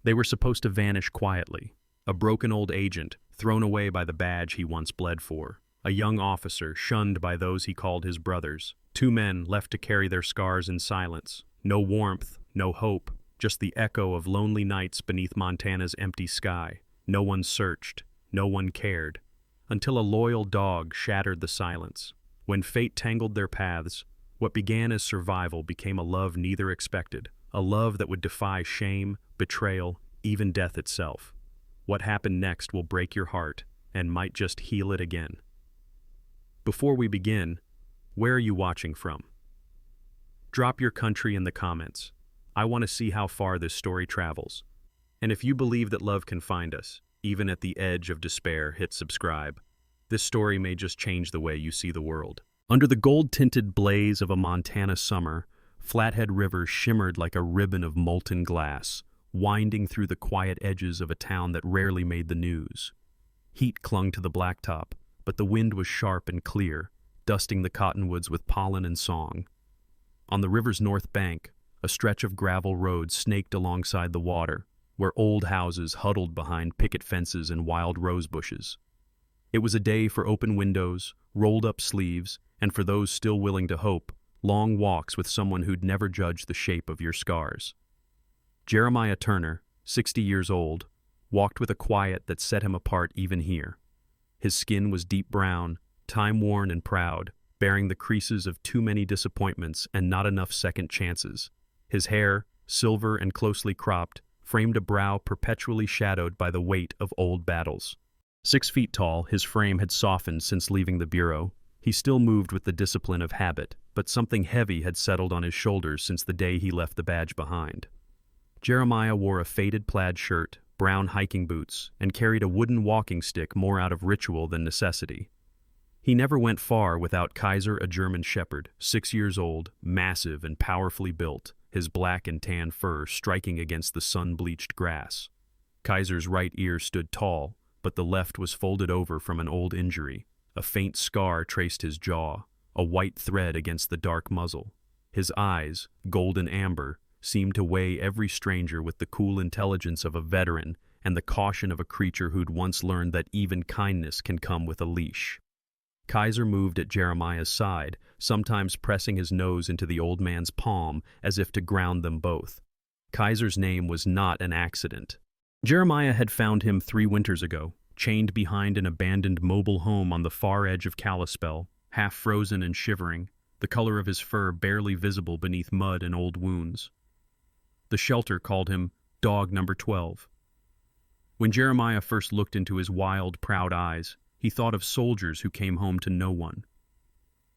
They were supposed to vanish quietly. A broken old agent, thrown away by the badge he once bled for. A young officer, shunned by those he called his brothers. Two men left to carry their scars in silence. No warmth, no hope, just the echo of lonely nights beneath Montana's empty sky. No one searched, no one cared. Until a loyal dog shattered the silence. When fate tangled their paths, what began as survival became a love neither expected. A love that would defy shame, betrayal, even death itself. What happened next will break your heart and might just heal it again. Before we begin, where are you watching from? Drop your country in the comments. I want to see how far this story travels. And if you believe that love can find us, even at the edge of despair, hit subscribe. This story may just change the way you see the world. Under the gold-tinted blaze of a Montana summer, Flathead River shimmered like a ribbon of molten glass, winding through the quiet edges of a town that rarely made the news. Heat clung to the blacktop, but the wind was sharp and clear, dusting the cottonwoods with pollen and song. On the river's north bank, a stretch of gravel road snaked alongside the water, where old houses huddled behind picket fences and wild rose bushes. It was a day for open windows, rolled-up sleeves, and for those still willing to hope, long walks with someone who'd never judged the shape of your scars. Jeremiah Turner, 60 years old, walked with a quiet that set him apart even here. His skin was deep brown, time-worn and proud, bearing the creases of too many disappointments and not enough second chances. His hair, silver and closely cropped, framed a brow perpetually shadowed by the weight of old battles. 6 feet tall, his frame had softened since leaving the bureau. He still moved with the discipline of habit, but something heavy had settled on his shoulders since the day he left the badge behind. Jeremiah wore a faded plaid shirt, brown hiking boots, and carried a wooden walking stick more out of ritual than necessity. He never went far without Kaiser, a German shepherd, 6 years old, massive and powerfully built, his black and tan fur striking against the sun-bleached grass. Kaiser's right ear stood tall, but the left was folded over from an old injury. A faint scar traced his jaw, a white thread against the dark muzzle. His eyes, golden amber, seemed to weigh every stranger with the cool intelligence of a veteran and the caution of a creature who'd once learned that even kindness can come with a leash. Kaiser moved at Jeremiah's side, sometimes pressing his nose into the old man's palm as if to ground them both. Kaiser's name was not an accident. Jeremiah had found him 3 winters ago, chained behind an abandoned mobile home on the far edge of Kalispell, half frozen and shivering, the color of his fur barely visible beneath mud and old wounds. The shelter called him Dog Number 12. When Jeremiah first looked into his wild, proud eyes, he thought of soldiers who came home to no one.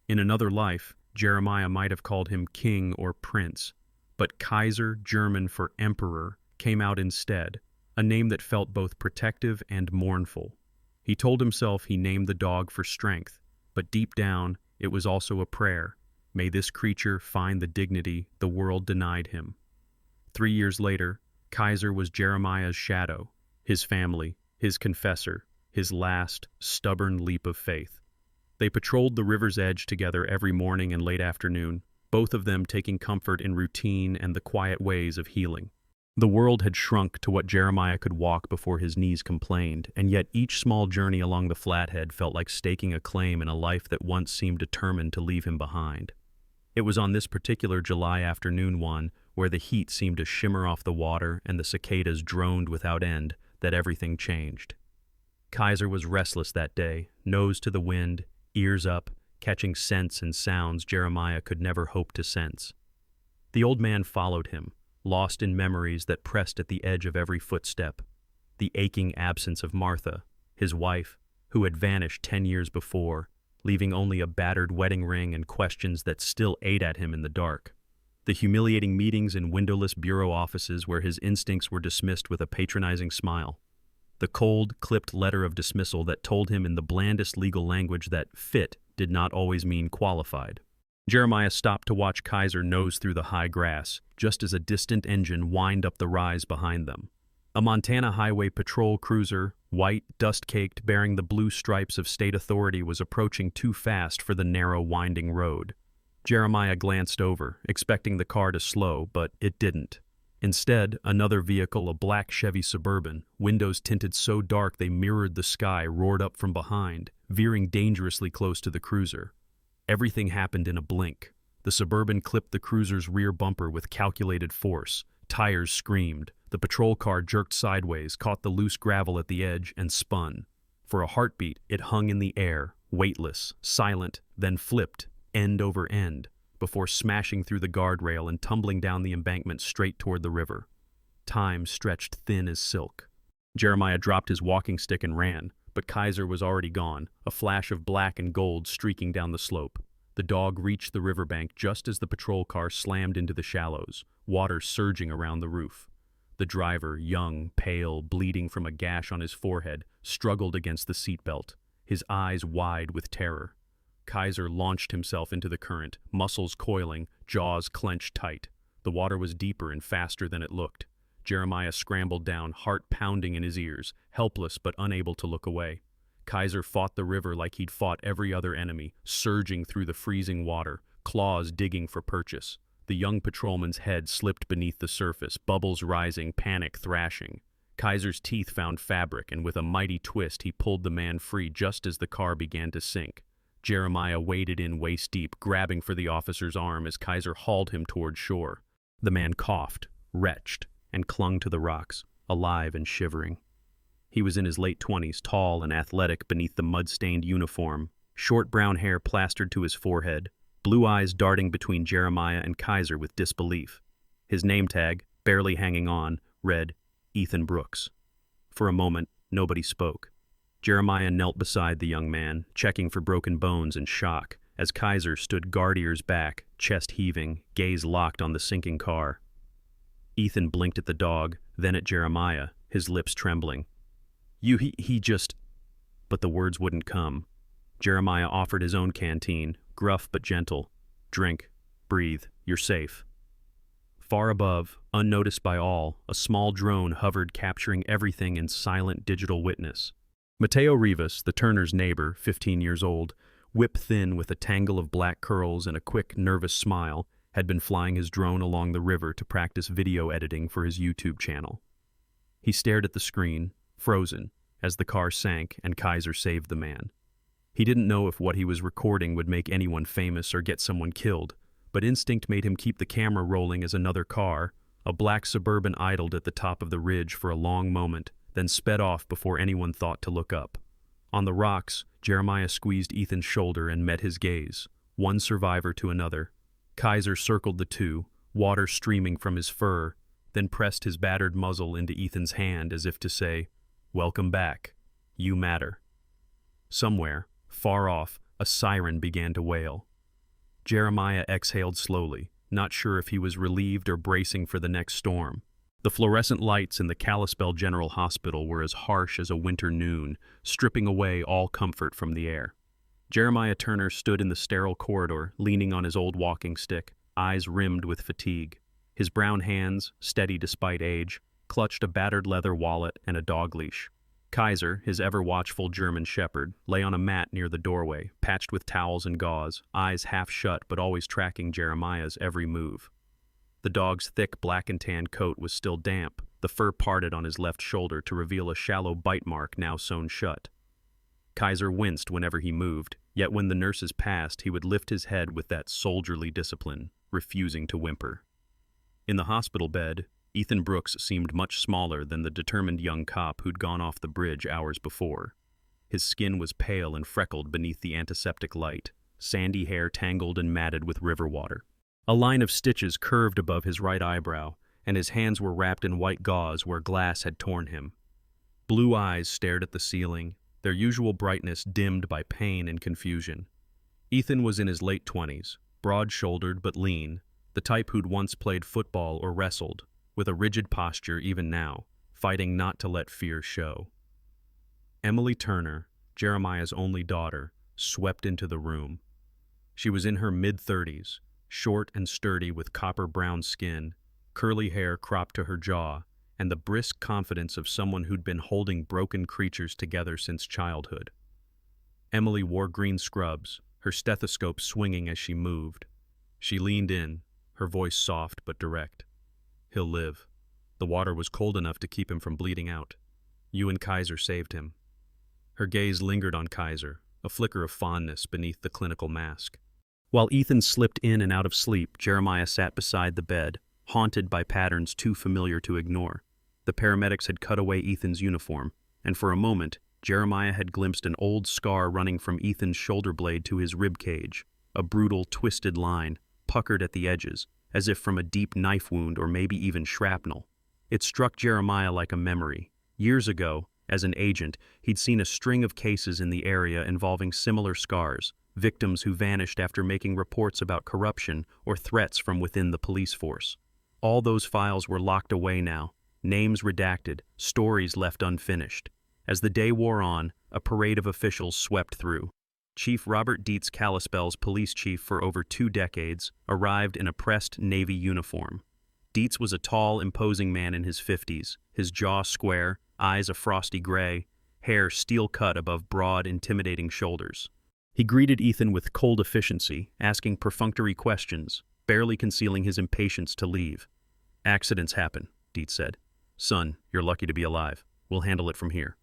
In another life, Jeremiah might have called him king or prince, but Kaiser, German for emperor, came out instead, a name that felt both protective and mournful. He told himself he named the dog for strength, but deep down, it was also a prayer. May this creature find the dignity the world denied him. 3 years later, Kaiser was Jeremiah's shadow, his family, his confessor, his last, stubborn leap of faith. They patrolled the river's edge together every morning and late afternoon, both of them taking comfort in routine and the quiet ways of healing. The world had shrunk to what Jeremiah could walk before his knees complained, and yet each small journey along the Flathead felt like staking a claim in a life that once seemed determined to leave him behind. It was on this particular July afternoon one, where the heat seemed to shimmer off the water and the cicadas droned without end, that everything changed. Kaiser was restless that day, nose to the wind, ears up, catching scents and sounds Jeremiah could never hope to sense. The old man followed him, lost in memories that pressed at the edge of every footstep. The aching absence of Martha, his wife, who had vanished 10 years before, leaving only a battered wedding ring and questions that still ate at him in the dark. The humiliating meetings in windowless bureau offices where his instincts were dismissed with a patronizing smile. The cold, clipped letter of dismissal that told him in the blandest legal language that fit did not always mean qualified. Jeremiah stopped to watch Kaiser nose through the high grass, just as a distant engine whined up the rise behind them. A Montana Highway Patrol cruiser, white, dust-caked, bearing the blue stripes of state authority, was approaching too fast for the narrow, winding road. Jeremiah glanced over, expecting the car to slow, but it didn't. Instead, another vehicle, a black Chevy Suburban, windows tinted so dark they mirrored the sky, roared up from behind, veering dangerously close to the cruiser. Everything happened in a blink. The Suburban clipped the cruiser's rear bumper with calculated force. Tires screamed. The patrol car jerked sideways, caught the loose gravel at the edge, and spun. For a heartbeat, it hung in the air, weightless, silent, then flipped, end over end, before smashing through the guardrail and tumbling down the embankment straight toward the river. Time stretched thin as silk. Jeremiah dropped his walking stick and ran, but Kaiser was already gone, a flash of black and gold streaking down the slope. The dog reached the riverbank just as the patrol car slammed into the shallows, water surging around the roof. The driver, young, pale, bleeding from a gash on his forehead, struggled against the seatbelt, his eyes wide with terror. Kaiser launched himself into the current, muscles coiling, jaws clenched tight. The water was deeper and faster than it looked. Jeremiah scrambled down, heart pounding in his ears, helpless but unable to look away. Kaiser fought the river like he'd fought every other enemy, surging through the freezing water, claws digging for purchase. The young patrolman's head slipped beneath the surface, bubbles rising, panic thrashing. Kaiser's teeth found fabric, and with a mighty twist he pulled the man free just as the car began to sink. Jeremiah waded in waist-deep, grabbing for the officer's arm as Kaiser hauled him toward shore. The man coughed, retched, and clung to the rocks, alive and shivering. He was in his late 20s, tall and athletic beneath the mud-stained uniform, short brown hair plastered to his forehead, blue eyes darting between Jeremiah and Kaiser with disbelief. His name tag, barely hanging on, read, Ethan Brooks. For a moment, nobody spoke. Jeremiah knelt beside the young man, checking for broken bones and shock, as Kaiser stood guard ears back, chest heaving, gaze locked on the sinking car. Ethan blinked at the dog, then at Jeremiah, his lips trembling. He just... But the words wouldn't come. Jeremiah offered his own canteen, gruff but gentle. Drink, breathe, you're safe. Far above, unnoticed by all, a small drone hovered, capturing everything in silent digital witness. Mateo Rivas, the Turner's neighbor, 15 years old, whip-thin with a tangle of black curls and a quick, nervous smile, had been flying his drone along the river to practice video editing for his YouTube channel. He stared at the screen, frozen, as the car sank and Kaiser saved the man. He didn't know if what he was recording would make anyone famous or get someone killed, but instinct made him keep the camera rolling as another car, a black Suburban, idled at the top of the ridge for a long moment, then sped off before anyone thought to look up. On the rocks, Jeremiah squeezed Ethan's shoulder and met his gaze, one survivor to another. Kaiser circled the two, water streaming from his fur, then pressed his battered muzzle into Ethan's hand as if to say, "Welcome back. You matter." Somewhere, far off, a siren began to wail. Jeremiah exhaled slowly, not sure if he was relieved or bracing for the next storm. The fluorescent lights in the Kalispell General Hospital were as harsh as a winter noon, stripping away all comfort from the air. Jeremiah Turner stood in the sterile corridor, leaning on his old walking stick, eyes rimmed with fatigue. His brown hands, steady despite age, clutched a battered leather wallet and a dog leash. Kaiser, his ever-watchful German shepherd, lay on a mat near the doorway, patched with towels and gauze, eyes half shut but always tracking Jeremiah's every move. The dog's thick black and tan coat was still damp, the fur parted on his left shoulder to reveal a shallow bite mark now sewn shut. Kaiser winced whenever he moved, yet when the nurses passed, he would lift his head with that soldierly discipline, refusing to whimper. In the hospital bed, Ethan Brooks seemed much smaller than the determined young cop who'd gone off the bridge hours before. His skin was pale and freckled beneath the antiseptic light, sandy hair tangled and matted with river water. A line of stitches curved above his right eyebrow, and his hands were wrapped in white gauze where glass had torn him. Blue eyes stared at the ceiling, their usual brightness dimmed by pain and confusion. Ethan was in his late 20s, broad-shouldered but lean, the type who'd once played football or wrestled, with a rigid posture even now, fighting not to let fear show. Emily Turner, Jeremiah's only daughter, swept into the room. She was in her mid-30s, short and sturdy with copper-brown skin, curly hair cropped to her jaw, and the brisk confidence of someone who'd been holding broken creatures together since childhood. Emily wore green scrubs, her stethoscope swinging as she moved. She leaned in, her voice soft but direct. He'll live. The water was cold enough to keep him from bleeding out. You and Kaiser saved him." Her gaze lingered on Kaiser, a flicker of fondness beneath the clinical mask. While Ethan slipped in and out of sleep, Jeremiah sat beside the bed, haunted by patterns too familiar to ignore. The paramedics had cut away Ethan's uniform, and for a moment, Jeremiah had glimpsed an old scar running from Ethan's shoulder blade to his rib cage, a brutal, twisted line, puckered at the edges, as if from a deep knife wound or maybe even shrapnel. It struck Jeremiah like a memory. Years ago, as an agent, he'd seen a string of cases in the area involving similar scars, victims who vanished after making reports about corruption or threats from within the police force. All those files were locked away now, names redacted, stories left unfinished. As the day wore on, a parade of officials swept through. Chief Robert Dietz, Kalispell's police chief for over 2 decades, arrived in a pressed Navy uniform. Dietz was a tall, imposing man in his 50s, his jaw square, eyes a frosty gray, hair steel-cut above broad, intimidating shoulders. He greeted Ethan with cold efficiency, asking perfunctory questions, barely concealing his impatience to leave. "Accidents happen," Dietz said. "Son, you're lucky to be alive. We'll handle it from here."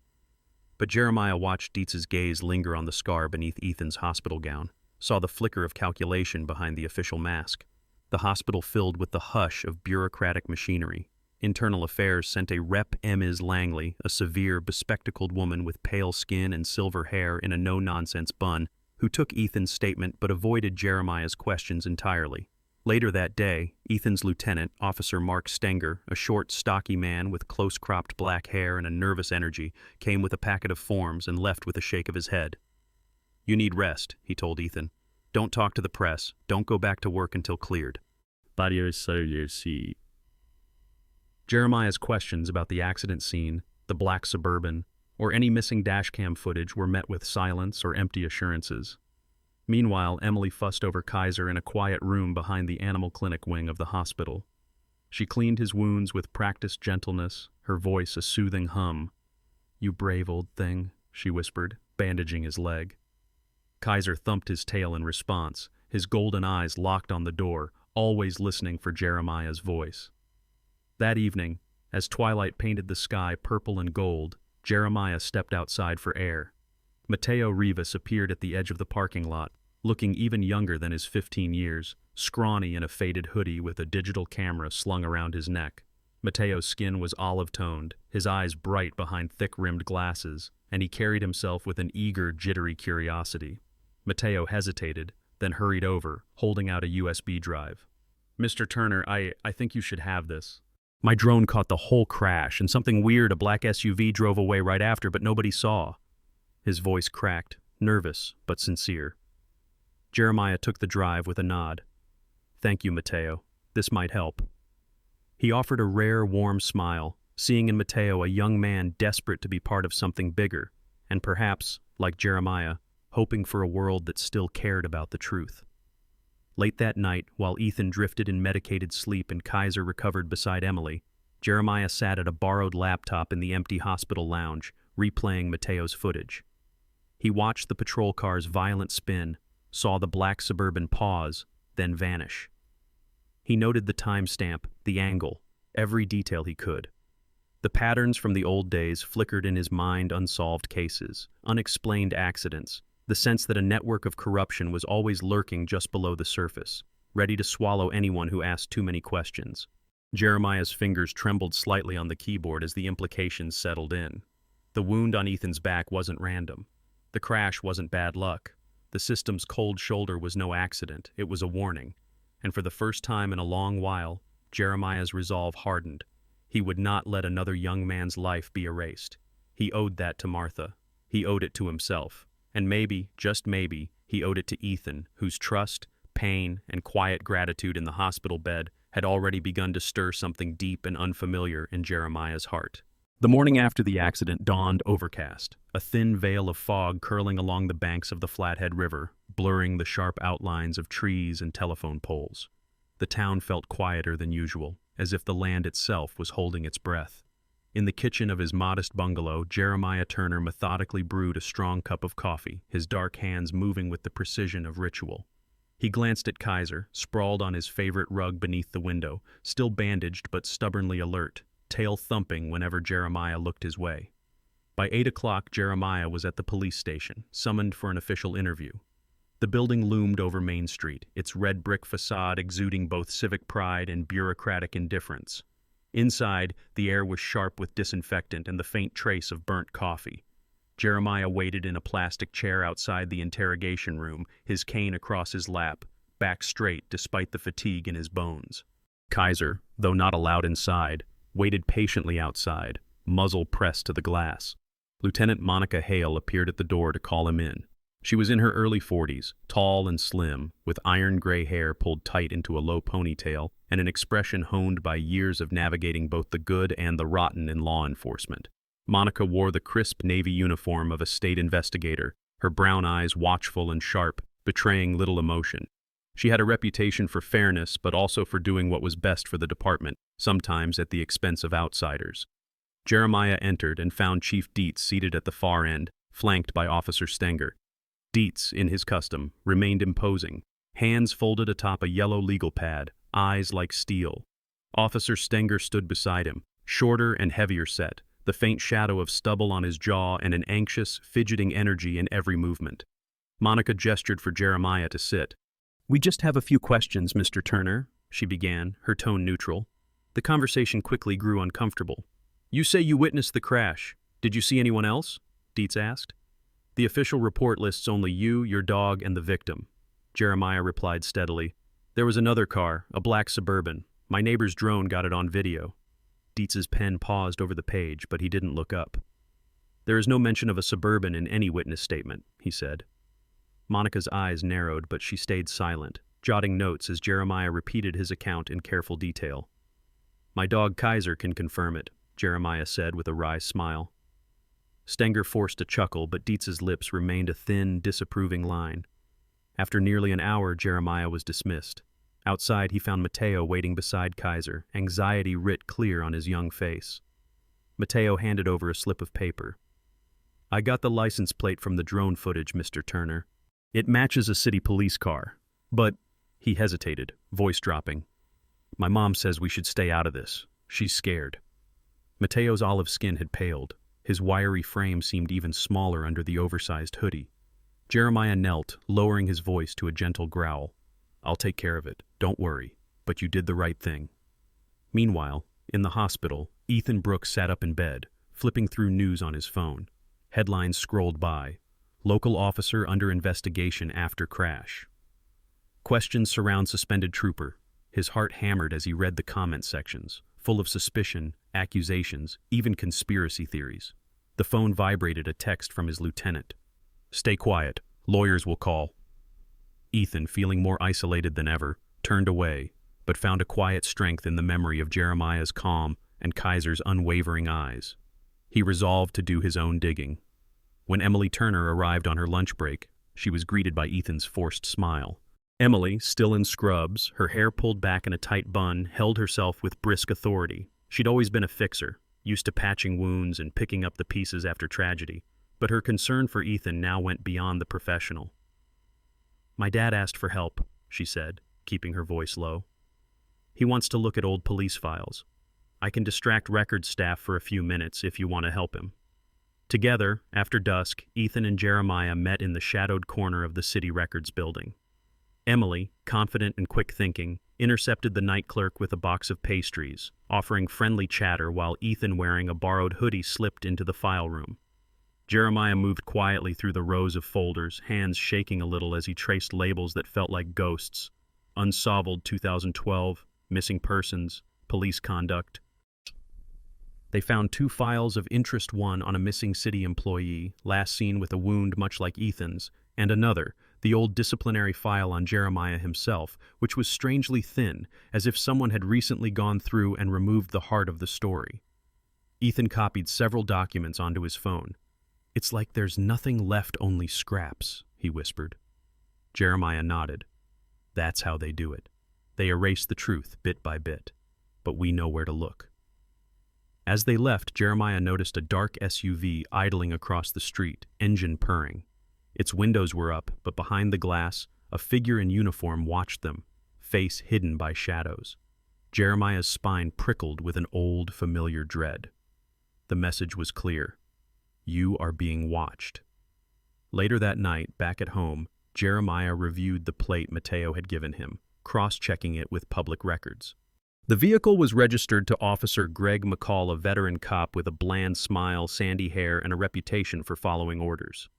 But Jeremiah watched Dietz's gaze linger on the scar beneath Ethan's hospital gown, saw the flicker of calculation behind the official mask. The hospital filled with the hush of bureaucratic machinery. Internal Affairs sent a Rep. Amaze Langley, a severe, bespectacled woman with pale skin and silver hair in a no-nonsense bun, who took Ethan's statement but avoided Jeremiah's questions entirely. Later that day, Ethan's lieutenant, Officer Mark Stenger, a short, stocky man with close-cropped black hair and a nervous energy, came with a packet of forms and left with a shake of his head. "You need rest," he told Ethan. "Don't talk to the press. Don't go back to work until cleared." Jeremiah's questions about the accident scene, the black Suburban, or any missing dashcam footage were met with silence or empty assurances. Meanwhile, Emily fussed over Kaiser in a quiet room behind the animal clinic wing of the hospital. She cleaned his wounds with practiced gentleness, her voice a soothing hum. "You brave old thing," she whispered, bandaging his leg. Kaiser thumped his tail in response, his golden eyes locked on the door, always listening for Jeremiah's voice. That evening, as twilight painted the sky purple and gold, Jeremiah stepped outside for air. Mateo Rivas appeared at the edge of the parking lot, looking even younger than his 15 years, scrawny in a faded hoodie with a digital camera slung around his neck. Mateo's skin was olive-toned, his eyes bright behind thick-rimmed glasses, and he carried himself with an eager, jittery curiosity. Mateo hesitated, then hurried over, holding out a USB drive. "Mr. Turner, I think you should have this. My drone caught the whole crash, and something weird, a black SUV drove away right after, but nobody saw." His voice cracked, nervous but sincere. Jeremiah took the drive with a nod. "Thank you, Mateo. This might help." He offered a rare, warm smile, seeing in Mateo a young man desperate to be part of something bigger, and perhaps, like Jeremiah, hoping for a world that still cared about the truth. Late that night, while Ethan drifted in medicated sleep and Kaiser recovered beside Emily, Jeremiah sat at a borrowed laptop in the empty hospital lounge, replaying Mateo's footage. He watched the patrol car's violent spin, saw the black Suburban pause, then vanish. He noted the timestamp, the angle, every detail he could. The patterns from the old days flickered in his mind: unsolved cases, unexplained accidents, the sense that a network of corruption was always lurking just below the surface, ready to swallow anyone who asked too many questions. Jeremiah's fingers trembled slightly on the keyboard as the implications settled in. The wound on Ethan's back wasn't random. The crash wasn't bad luck. The system's cold shoulder was no accident, it was a warning. And for the first time in a long while, Jeremiah's resolve hardened. He would not let another young man's life be erased. He owed that to Martha. He owed it to himself. And maybe, just maybe, he owed it to Ethan, whose trust, pain, and quiet gratitude in the hospital bed had already begun to stir something deep and unfamiliar in Jeremiah's heart. The morning after the accident dawned overcast, a thin veil of fog curling along the banks of the Flathead River, blurring the sharp outlines of trees and telephone poles. The town felt quieter than usual, as if the land itself was holding its breath. In the kitchen of his modest bungalow, Jeremiah Turner methodically brewed a strong cup of coffee, his dark hands moving with the precision of ritual. He He glanced at Kaiser, sprawled on his favorite rug beneath the window, still bandaged but stubbornly alert, tail thumping whenever Jeremiah looked his way. By 8 o'clock, Jeremiah was at the police station, summoned for an official interview. The building loomed over Main Street, its red brick facade exuding both civic pride and bureaucratic indifference. Inside, the air was sharp with disinfectant and the faint trace of burnt coffee. Jeremiah waited in a plastic chair outside the interrogation room, his cane across his lap, back straight despite the fatigue in his bones. Kaiser, though not allowed inside, waited patiently outside, muzzle pressed to the glass. Lieutenant Monica Hale appeared at the door to call him in. She was in her early 40s, tall and slim, with iron-gray hair pulled tight into a low ponytail and an expression honed by years of navigating both the good and the rotten in law enforcement. Monica wore the crisp navy uniform of a state investigator, her brown eyes watchful and sharp, betraying little emotion. She had a reputation for fairness, but also for doing what was best for the department, sometimes at the expense of outsiders. Jeremiah entered and found Chief Dietz seated at the far end, flanked by Officer Stenger. Dietz, in his custom, remained imposing, hands folded atop a yellow legal pad, eyes like steel. Officer Stenger stood beside him, shorter and heavier set, the faint shadow of stubble on his jaw and an anxious, fidgeting energy in every movement. Monica gestured for Jeremiah to sit. "We just have a few questions, Mr. Turner," she began, her tone neutral. The conversation quickly grew uncomfortable. "You say you witnessed the crash. Did you see anyone else?" Dietz asked. "The official report lists only you, your dog, and the victim." Jeremiah replied steadily. "There was another car, a black Suburban. My neighbor's drone got it on video." Dietz's pen paused over the page, but he didn't look up. "There is no mention of a Suburban in any witness statement," he said. Monica's eyes narrowed, but she stayed silent, jotting notes as Jeremiah repeated his account in careful detail. "My dog Kaiser can confirm it," Jeremiah said with a wry smile. Stenger forced a chuckle, but Dietz's lips remained a thin, disapproving line. After nearly an hour, Jeremiah was dismissed. Outside, he found Mateo waiting beside Kaiser, anxiety writ clear on his young face. Mateo handed over a slip of paper. "I got the license plate from the drone footage, Mr. Turner. It matches a city police car. But," he hesitated, voice dropping, "my mom says we should stay out of this. She's scared." Mateo's olive skin had paled. His wiry frame seemed even smaller under the oversized hoodie. Jeremiah knelt, lowering his voice to a gentle growl. "I'll take care of it. Don't worry. But you did the right thing." Meanwhile, in the hospital, Ethan Brooks sat up in bed, flipping through news on his phone. Headlines scrolled by. Local officer under investigation after crash. Questions surround suspended trooper. His heart hammered as he read the comment sections, full of suspicion, accusations, even conspiracy theories. The phone vibrated a text from his lieutenant. "Stay quiet. Lawyers will call." Ethan, feeling more isolated than ever, turned away, but found a quiet strength in the memory of Jeremiah's calm and Kaiser's unwavering eyes. He resolved to do his own digging. When Emily Turner arrived on her lunch break, she was greeted by Ethan's forced smile. Emily, still in scrubs, her hair pulled back in a tight bun, held herself with brisk authority. She'd always been a fixer, used to patching wounds and picking up the pieces after tragedy, but her concern for Ethan now went beyond the professional. "My dad asked for help," she said, keeping her voice low. "He wants to look at old police files. I can distract records staff for a few minutes if you want to help him." Together, after dusk, Ethan and Jeremiah met in the shadowed corner of the city records building. Emily, confident and quick-thinking, intercepted the night clerk with a box of pastries, offering friendly chatter while Ethan, wearing a borrowed hoodie, slipped into the file room. Jeremiah moved quietly through the rows of folders, hands shaking a little as he traced labels that felt like ghosts. Unsolved 2012, missing persons, police conduct. They found 2 files of interest, one on a missing city employee, last seen with a wound much like Ethan's, and another, the old disciplinary file on Jeremiah himself, which was strangely thin, as if someone had recently gone through and removed the heart of the story. Ethan copied several documents onto his phone. "It's like there's nothing left, only scraps," he whispered. Jeremiah nodded. "That's how they do it. They erase the truth bit by bit. But we know where to look." As they left, Jeremiah noticed a dark SUV idling across the street, engine purring. Its windows were up, but behind the glass, A figure in uniform watched them, face hidden by shadows. Jeremiah's spine prickled with an old, familiar dread. The message was clear. You are being watched. Later that night, back at home, Jeremiah reviewed the plate Mateo had given him, cross-checking it with public records. The vehicle was registered to Officer Greg McCall, a veteran cop with a bland smile, sandy hair, and a reputation for following orders.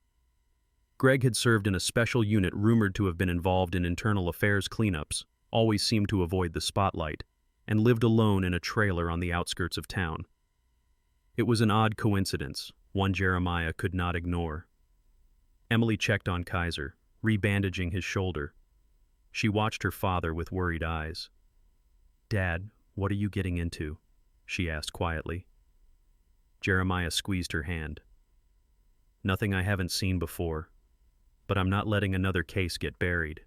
Greg had served in a special unit rumored to have been involved in internal affairs cleanups, always seemed to avoid the spotlight, and lived alone in a trailer on the outskirts of town. It was an odd coincidence, one Jeremiah could not ignore. Emily checked on Kaiser, rebandaging his shoulder. She watched her father with worried eyes. "Dad, what are you getting into?" she asked quietly. Jeremiah squeezed her hand. "Nothing I haven't seen before, but I'm not letting another case get buried."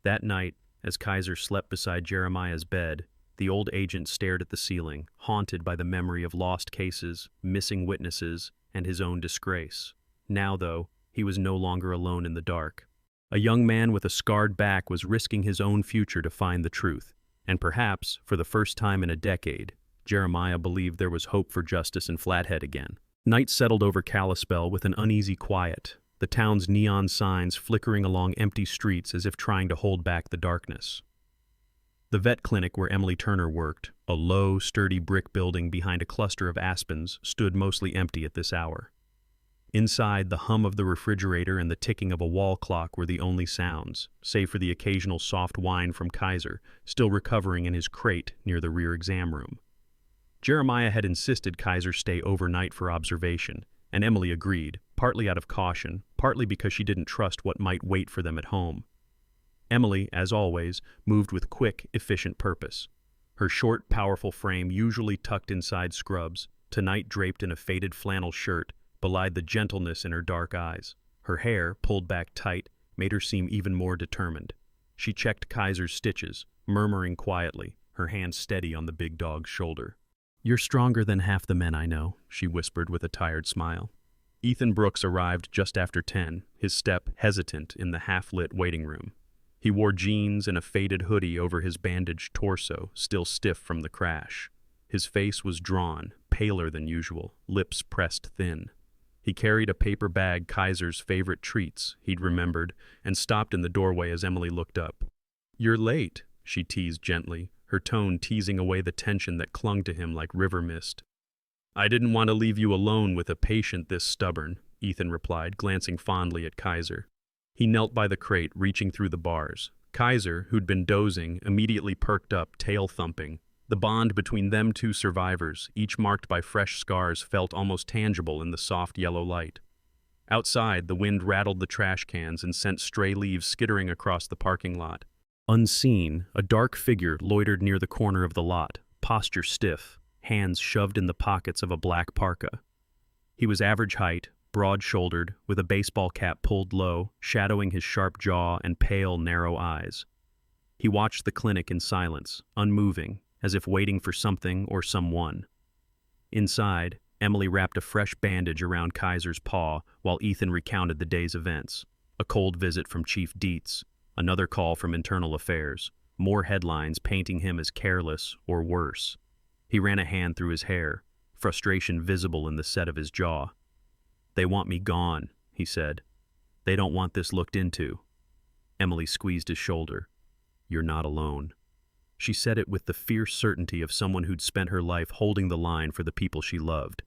That night, as Kaiser slept beside Jeremiah's bed, the old agent stared at the ceiling, haunted by the memory of lost cases, missing witnesses, and his own disgrace. Now, though, he was no longer alone in the dark. A young man with a scarred back was risking his own future to find the truth, and perhaps, for the first time in a decade, Jeremiah believed there was hope for justice in Flathead again. Night settled over Kalispell with an uneasy quiet, the town's neon signs flickering along empty streets as if trying to hold back the darkness. The vet clinic where Emily Turner worked, a low, sturdy brick building behind a cluster of aspens, stood mostly empty at this hour. Inside, the hum of the refrigerator and the ticking of a wall clock were the only sounds, save for the occasional soft whine from Kaiser, still recovering in his crate near the rear exam room. Jeremiah had insisted Kaiser stay overnight for observation, and Emily agreed, partly out of caution, partly because she didn't trust what might wait for them at home. Emily, as always, moved with quick, efficient purpose. Her short, powerful frame, usually tucked inside scrubs, tonight draped in a faded flannel shirt, belied the gentleness in her dark eyes. Her hair, pulled back tight, made her seem even more determined. She checked Kaiser's stitches, murmuring quietly, her hand steady on the big dog's shoulder. "You're stronger than half the men I know," she whispered with a tired smile. Ethan Brooks arrived just after 10, his step hesitant in the half-lit waiting room. He wore jeans and a faded hoodie over his bandaged torso, still stiff from the crash. His face was drawn, paler than usual, lips pressed thin. He carried a paper bag, Kaiser's favorite treats, he'd remembered, and stopped in the doorway as Emily looked up. "You're late," she teased gently, her tone teasing away the tension that clung to him like river mist. "I didn't want to leave you alone with a patient this stubborn," Ethan replied, glancing fondly at Kaiser. He knelt by the crate, reaching through the bars. Kaiser, who'd been dozing, immediately perked up, tail thumping. The bond between them two survivors, each marked by fresh scars, felt almost tangible in the soft yellow light. Outside, the wind rattled the trash cans and sent stray leaves skittering across the parking lot. Unseen, a dark figure loitered near the corner of the lot, posture stiff, hands shoved in the pockets of a black parka. He was average height, broad-shouldered, with a baseball cap pulled low, shadowing his sharp jaw and pale, narrow eyes. He watched the clinic in silence, unmoving, as if waiting for something or someone. Inside, Emily wrapped a fresh bandage around Kaiser's paw while Ethan recounted the day's events. A cold visit from Chief Dietz, another call from Internal Affairs, more headlines painting him as careless or worse. He ran a hand through his hair, frustration visible in the set of his jaw. "They want me gone," he said. "They don't want this looked into." Emily squeezed his shoulder. "You're not alone." She said it with the fierce certainty of someone who'd spent her life holding the line for the people she loved.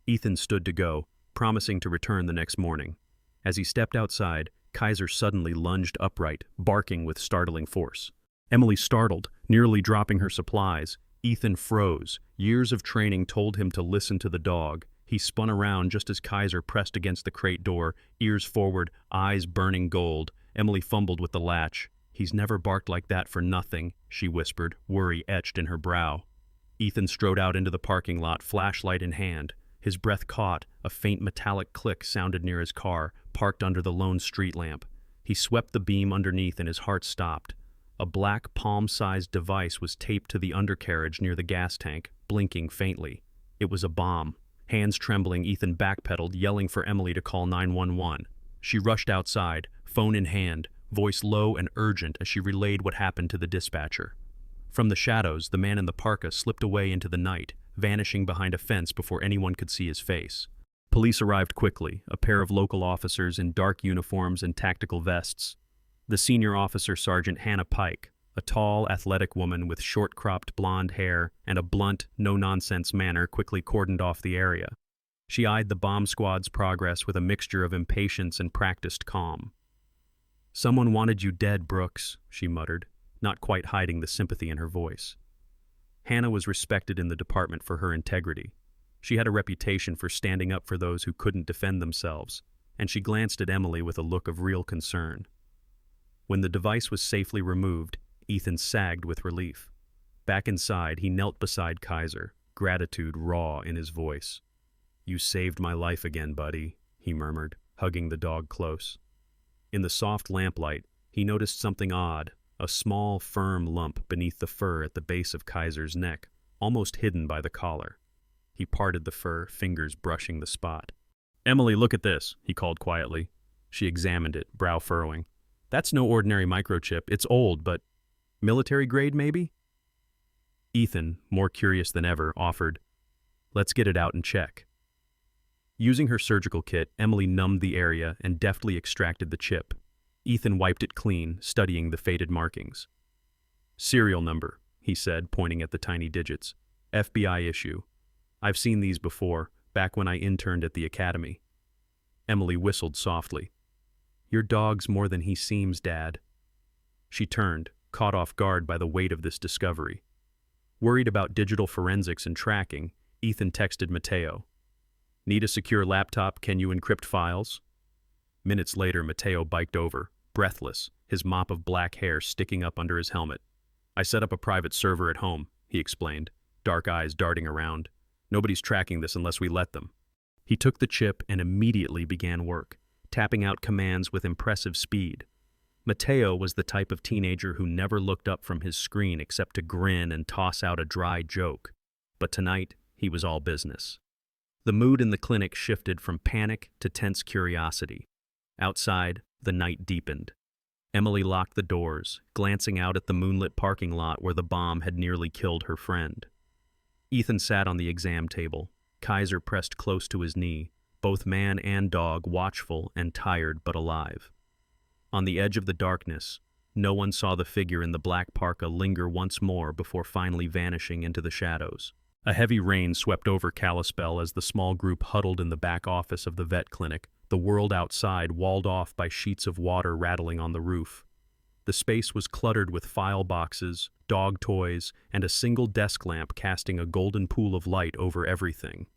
Ethan stood to go, promising to return the next morning. As he stepped outside, Kaiser suddenly lunged upright, barking with startling force. Emily startled, nearly dropping her supplies. Ethan froze. Years of training told him to listen to the dog. He spun around just as Kaiser pressed against the crate door, ears forward, eyes burning gold. Emily fumbled with the latch. "He's never barked like that for nothing," she whispered, worry etched in her brow. Ethan strode out into the parking lot, flashlight in hand. His breath caught. A faint metallic click sounded near his car, parked under the lone street lamp. He swept the beam underneath and his heart stopped. A black, palm-sized device was taped to the undercarriage near the gas tank, blinking faintly. It was a bomb. Hands trembling, Ethan backpedaled, yelling for Emily to call 911. She rushed outside, phone in hand, voice low and urgent as she relayed what happened to the dispatcher. From the shadows, the man in the parka slipped away into the night, vanishing behind a fence before anyone could see his face. Police arrived quickly, a pair of local officers in dark uniforms and tactical vests. The senior officer, Sergeant Hannah Pike, a tall, athletic woman with short-cropped blonde hair and a blunt, no-nonsense manner, quickly cordoned off the area. She eyed the bomb squad's progress with a mixture of impatience and practiced calm. "Someone wanted you dead, Brooks," she muttered, not quite hiding the sympathy in her voice. Hannah was respected in the department for her integrity. She had a reputation for standing up for those who couldn't defend themselves, and she glanced at Emily with a look of real concern. When the device was safely removed, Ethan sagged with relief. Back inside, he knelt beside Kaiser, gratitude raw in his voice. "You saved my life again, buddy," he murmured, hugging the dog close. In the soft lamplight, he noticed something odd, a small, firm lump beneath the fur at the base of Kaiser's neck, almost hidden by the collar. He parted the fur, fingers brushing the spot. "Emily, look at this," he called quietly. She examined it, brow furrowing. "That's no ordinary microchip. It's old, but military grade, maybe?" Ethan, more curious than ever, offered, "Let's get it out and check." Using her surgical kit, Emily numbed the area and deftly extracted the chip. Ethan wiped it clean, studying the faded markings. "Serial number," he said, pointing at the tiny digits. "FBI issue. I've seen these before, back when I interned at the academy." Emily whistled softly. "Your dog's more than he seems, Dad." She turned, caught off guard by the weight of this discovery. Worried about digital forensics and tracking, Ethan texted Mateo. "Need a secure laptop? Can you encrypt files?" Minutes later, Mateo biked over, breathless, his mop of black hair sticking up under his helmet. "I set up a private server at home," he explained, dark eyes darting around. "Nobody's tracking this unless we let them." He took the chip and immediately began work, tapping out commands with impressive speed. Mateo was the type of teenager who never looked up from his screen except to grin and toss out a dry joke. But tonight, he was all business. The mood in the clinic shifted from panic to tense curiosity. Outside, the night deepened. Emily locked the doors, glancing out at the moonlit parking lot where the bomb had nearly killed her friend. Ethan sat on the exam table, Kaiser pressed close to his knee, both man and dog watchful and tired but alive. On the edge of the darkness, no one saw the figure in the black parka linger once more before finally vanishing into the shadows. A heavy rain swept over Kalispell as the small group huddled in the back office of the vet clinic, the world outside walled off by sheets of water rattling on the roof. The space was cluttered with file boxes, dog toys, and a single desk lamp casting a golden pool of light over everything.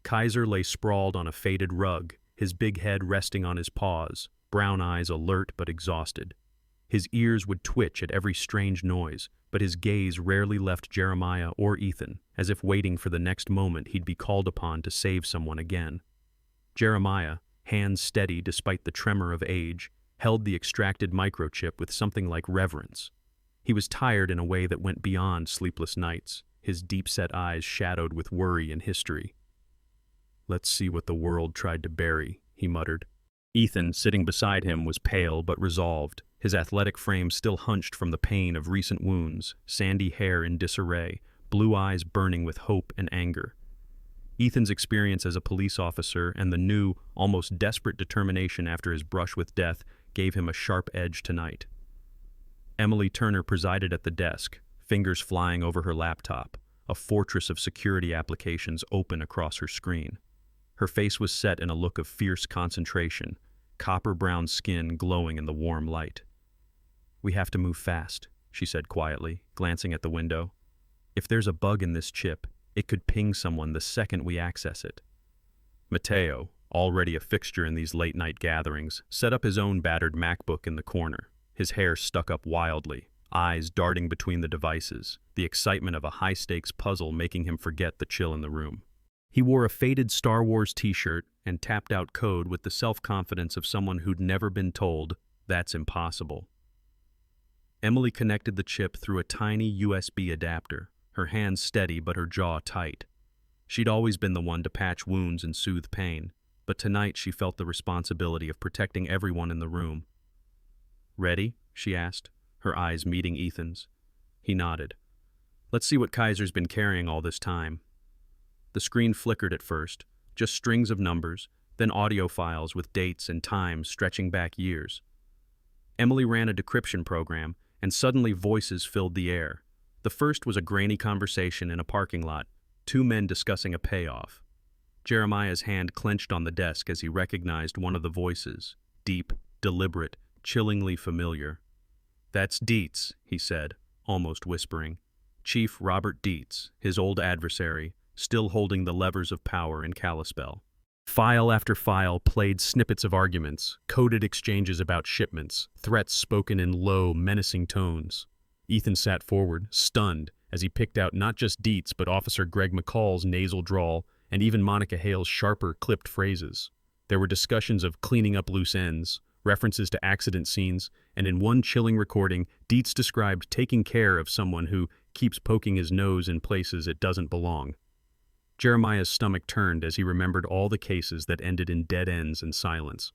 Kaiser lay sprawled on a faded rug, his big head resting on his paws, brown eyes alert but exhausted. His ears would twitch at every strange noise, but his gaze rarely left Jeremiah or Ethan, as if waiting for the next moment he'd be called upon to save someone again. Jeremiah, hands steady despite the tremor of age, held the extracted microchip with something like reverence. He was tired in a way that went beyond sleepless nights, his deep-set eyes shadowed with worry and history. "Let's see what the world tried to bury," he muttered. Ethan, sitting beside him, was pale but resolved, his athletic frame still hunched from the pain of recent wounds, sandy hair in disarray, blue eyes burning with hope and anger. Ethan's experience as a police officer and the new, almost desperate determination after his brush with death gave him a sharp edge tonight. Emily Turner presided at the desk, fingers flying over her laptop, a fortress of security applications open across her screen. Her face was set in a look of fierce concentration, copper-brown skin glowing in the warm light. "We have to move fast," she said quietly, glancing at the window. "If there's a bug in this chip, it could ping someone the second we access it." Mateo, already a fixture in these late-night gatherings, set up his own battered MacBook in the corner, his hair stuck up wildly, eyes darting between the devices, the excitement of a high-stakes puzzle making him forget the chill in the room. He wore a faded Star Wars t-shirt and tapped out code with the self-confidence of someone who'd never been told, "That's impossible." Emily connected the chip through a tiny USB adapter, her hands steady but her jaw tight. She'd always been the one to patch wounds and soothe pain, but tonight she felt the responsibility of protecting everyone in the room. Ready? She asked, her eyes meeting Ethan's. He nodded. Let's see what Kaiser's been carrying all this time. The screen flickered at first, just strings of numbers, then audio files with dates and times stretching back years. Emily ran a decryption program, and suddenly voices filled the air. The first was a grainy conversation in a parking lot, two men discussing a payoff. Jeremiah's hand clenched on the desk as he recognized one of the voices, deep, deliberate, chillingly familiar. That's Dietz, he said, almost whispering. Chief Robert Dietz, his old adversary, still holding the levers of power in Kalispell. File after file played snippets of arguments, coded exchanges about shipments, threats spoken in low, menacing tones. Ethan sat forward, stunned, as he picked out not just Dietz but Officer Greg McCall's nasal drawl and even Monica Hale's sharper, clipped phrases. There were discussions of cleaning up loose ends, references to accident scenes, and in one chilling recording, Dietz described taking care of someone who keeps poking his nose in places it doesn't belong. Jeremiah's stomach turned as he remembered all the cases that ended in dead ends and silence.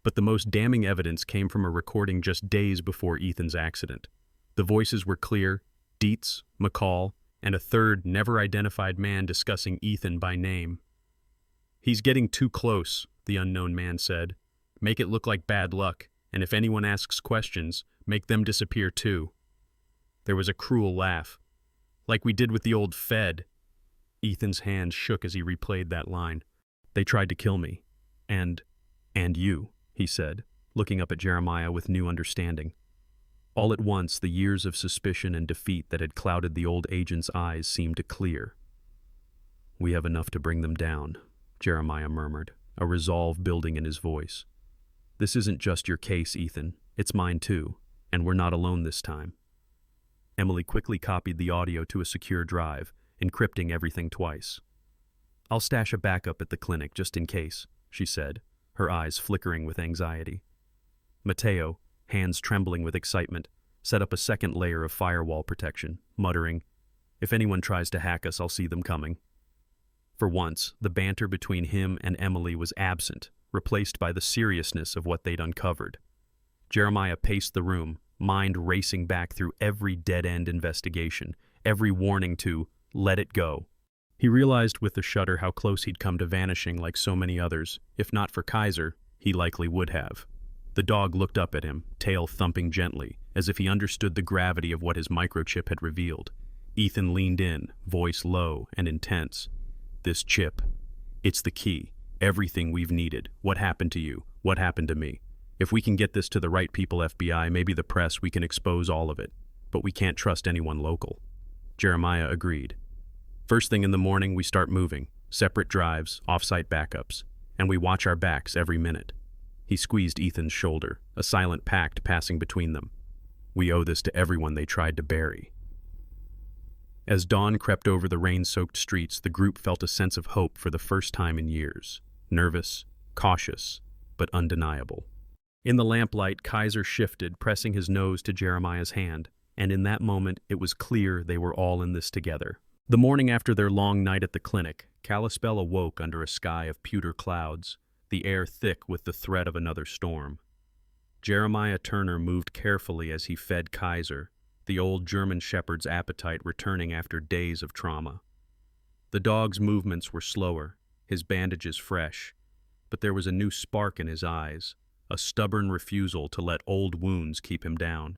But the most damning evidence came from a recording just days before Ethan's accident. The voices were clear: Dietz, McCall, and a third, never-identified man discussing Ethan by name. He's getting too close, the unknown man said. Make it look like bad luck, and if anyone asks questions, make them disappear too. There was a cruel laugh. Like we did with the old Fed. Ethan's hand shook as he replayed that line. They tried to kill me. And you, he said, looking up at Jeremiah with new understanding. All at once, the years of suspicion and defeat that had clouded the old agent's eyes seemed to clear. We have enough to bring them down, Jeremiah murmured, a resolve building in his voice. This isn't just your case, Ethan. It's mine too, and we're not alone this time. Emily quickly copied the audio to a secure drive, encrypting everything twice. I'll stash a backup at the clinic just in case, she said, her eyes flickering with anxiety. Mateo, hands trembling with excitement, set up a second layer of firewall protection, muttering, If anyone tries to hack us, I'll see them coming. For once, the banter between him and Emily was absent, replaced by the seriousness of what they'd uncovered. Jeremiah paced the room, mind racing back through every dead-end investigation, every warning to let it go. He realized with a shudder how close he'd come to vanishing like so many others. If not for Kaiser, he likely would have. The dog looked up at him, tail thumping gently, as if he understood the gravity of what his microchip had revealed. Ethan leaned in, voice low and intense. This chip, it's the key. Everything we've needed. What happened to you? What happened to me? If we can get this to the right people, FBI, maybe the press, we can expose all of it. But we can't trust anyone local. Jeremiah agreed. First thing in the morning, we start moving. Separate drives, off-site backups. And we watch our backs every minute. He squeezed Ethan's shoulder, a silent pact passing between them. We owe this to everyone they tried to bury. As dawn crept over the rain-soaked streets, the group felt a sense of hope for the first time in years. Nervous, cautious, but undeniable. In the lamplight, Kaiser shifted, pressing his nose to Jeremiah's hand, and in that moment it was clear they were all in this together. The morning after their long night at the clinic, Kalispell awoke under a sky of pewter clouds, the air thick with the threat of another storm. Jeremiah Turner moved carefully as he fed Kaiser, the old German shepherd's appetite returning after days of trauma. The dog's movements were slower, his bandages fresh, but there was a new spark in his eyes, a stubborn refusal to let old wounds keep him down.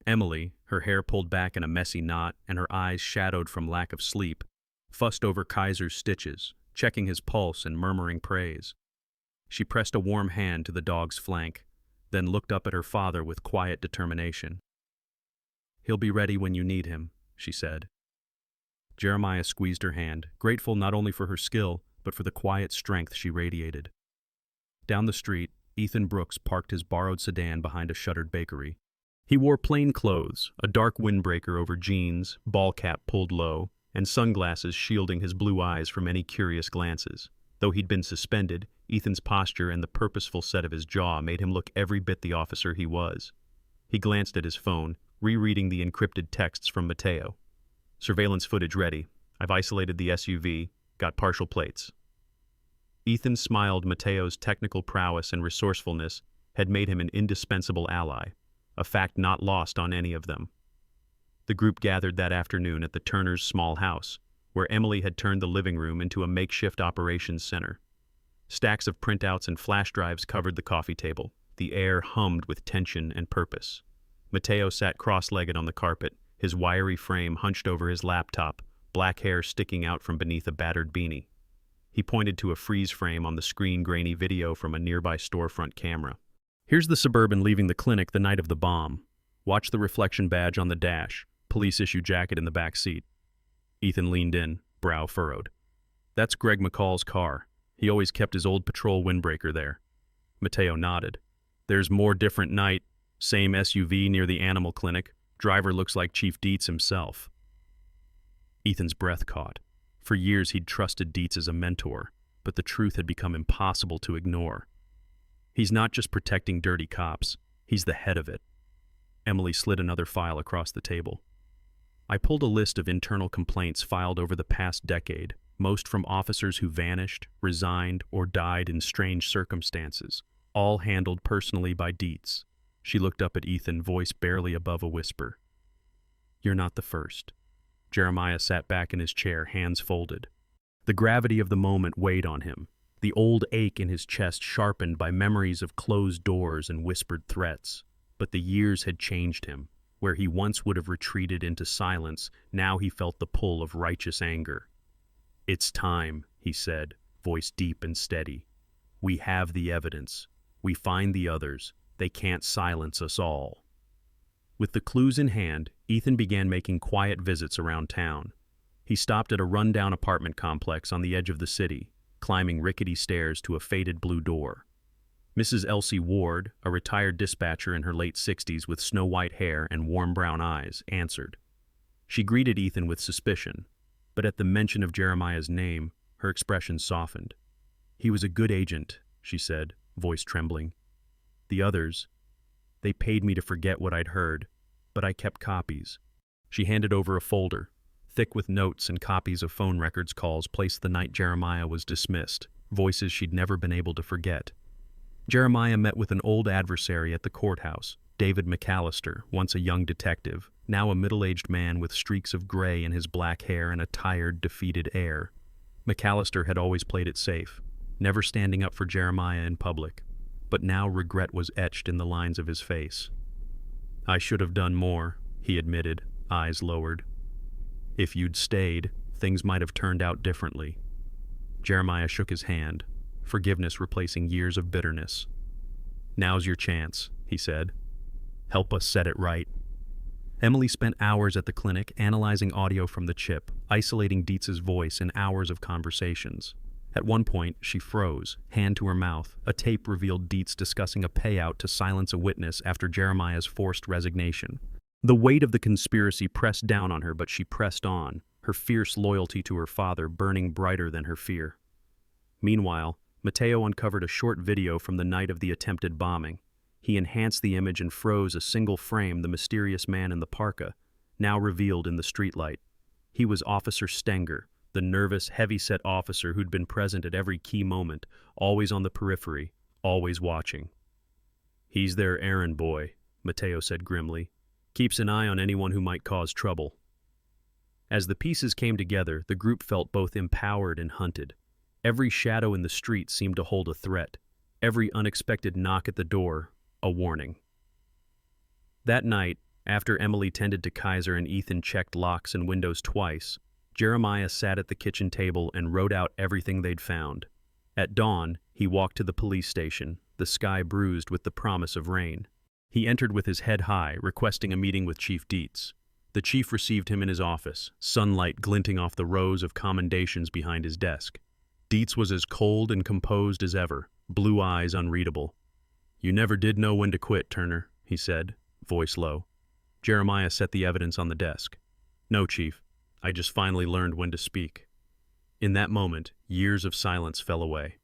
Emily, her hair pulled back in a messy knot and her eyes shadowed from lack of sleep, fussed over Kaiser's stitches, checking his pulse and murmuring praise. She pressed a warm hand to the dog's flank, then looked up at her father with quiet determination. He'll be ready when you need him, she said. Jeremiah squeezed her hand, grateful not only for her skill, but for the quiet strength she radiated. Down the street, Ethan Brooks parked his borrowed sedan behind a shuttered bakery. He wore plain clothes, a dark windbreaker over jeans, ball cap pulled low, and sunglasses shielding his blue eyes from any curious glances. Though he'd been suspended, Ethan's posture and the purposeful set of his jaw made him look every bit the officer he was. He glanced at his phone, rereading the encrypted texts from Mateo. Surveillance footage ready. I've isolated the SUV, got partial plates. Ethan smiled. Mateo's technical prowess and resourcefulness had made him an indispensable ally. a fact not lost on any of them. The group gathered that afternoon at the Turners' small house, where Emily had turned the living room into a makeshift operations center. Stacks of printouts and flash drives covered the coffee table. The air hummed with tension and purpose. Mateo sat cross-legged on the carpet, his wiry frame hunched over his laptop, black hair sticking out from beneath a battered beanie. He pointed to a freeze frame on the screen, grainy video from a nearby storefront camera. Here's the Suburban leaving the clinic the night of the bomb. Watch the reflection badge on the dash, police issue jacket in the back seat. Ethan leaned in, brow furrowed. That's Greg McCall's car. He always kept his old patrol windbreaker there. Mateo nodded. There's more different night. Same SUV near the animal clinic. Driver looks like Chief Dietz himself. Ethan's breath caught. For years he'd trusted Dietz as a mentor, but the truth had become impossible to ignore. He's not just protecting dirty cops, he's the head of it. Emily slid another file across the table. I pulled a list of internal complaints filed over the past decade, most from officers who vanished, resigned, or died in strange circumstances, all handled personally by Dietz. She looked up at Ethan, voice barely above a whisper. You're not the first. Jeremiah sat back in his chair, hands folded. The gravity of the moment weighed on him, the old ache in his chest sharpened by memories of closed doors and whispered threats. But the years had changed him. Where he once would have retreated into silence, now he felt the pull of righteous anger. It's time, he said, voice deep and steady. We have the evidence. We find the others. They can't silence us all. With the clues in hand, Ethan began making quiet visits around town. He stopped at a rundown apartment complex on the edge of the city, climbing rickety stairs to a faded blue door. Mrs. Elsie Ward, a retired dispatcher in her late 60s with snow-white hair and warm brown eyes, answered. She greeted Ethan with suspicion, but at the mention of Jeremiah's name, her expression softened. He was a good agent, she said, voice trembling. The others, they paid me to forget what I'd heard, but I kept copies. She handed over a folder, thick with notes and copies of phone records calls placed the night Jeremiah was dismissed, voices she'd never been able to forget. Jeremiah met with an old adversary at the courthouse, David McAllister, once a young detective, now a middle-aged man with streaks of gray in his black hair and a tired, defeated air. McAllister had always played it safe, never standing up for Jeremiah in public, but now regret was etched in the lines of his face. I should have done more, he admitted, eyes lowered. If you'd stayed, things might have turned out differently. Jeremiah shook his hand, forgiveness replacing years of bitterness. Now's your chance, he said. Help us set it right. Emily spent hours at the clinic analyzing audio from the chip, isolating Dietz's voice in hours of conversations. At one point, she froze, hand to her mouth. A tape revealed Dietz discussing a payout to silence a witness after Jeremiah's forced resignation. The weight of the conspiracy pressed down on her, but she pressed on, her fierce loyalty to her father burning brighter than her fear. Meanwhile, Mateo uncovered a short video from the night of the attempted bombing. He enhanced the image and froze a single frame the mysterious man in the parka, now revealed in the streetlight. He was Officer Stenger, the nervous, heavy-set officer who'd been present at every key moment, always on the periphery, always watching. He's their errand boy, Mateo said grimly. Keeps an eye on anyone who might cause trouble. As the pieces came together, the group felt both empowered and hunted. Every shadow in the street seemed to hold a threat. Every unexpected knock at the door, a warning. That night, after Emily tended to Kaiser and Ethan checked locks and windows twice, Jeremiah sat at the kitchen table and wrote out everything they'd found. At dawn, he walked to the police station, the sky bruised with the promise of rain. He entered with his head high, requesting a meeting with Chief Dietz. The chief received him in his office, sunlight glinting off the rows of commendations behind his desk. Dietz was as cold and composed as ever, blue eyes unreadable. You never did know when to quit, Turner, he said, voice low. Jeremiah set the evidence on the desk. No, Chief. I just finally learned when to speak. In that moment, years of silence fell away.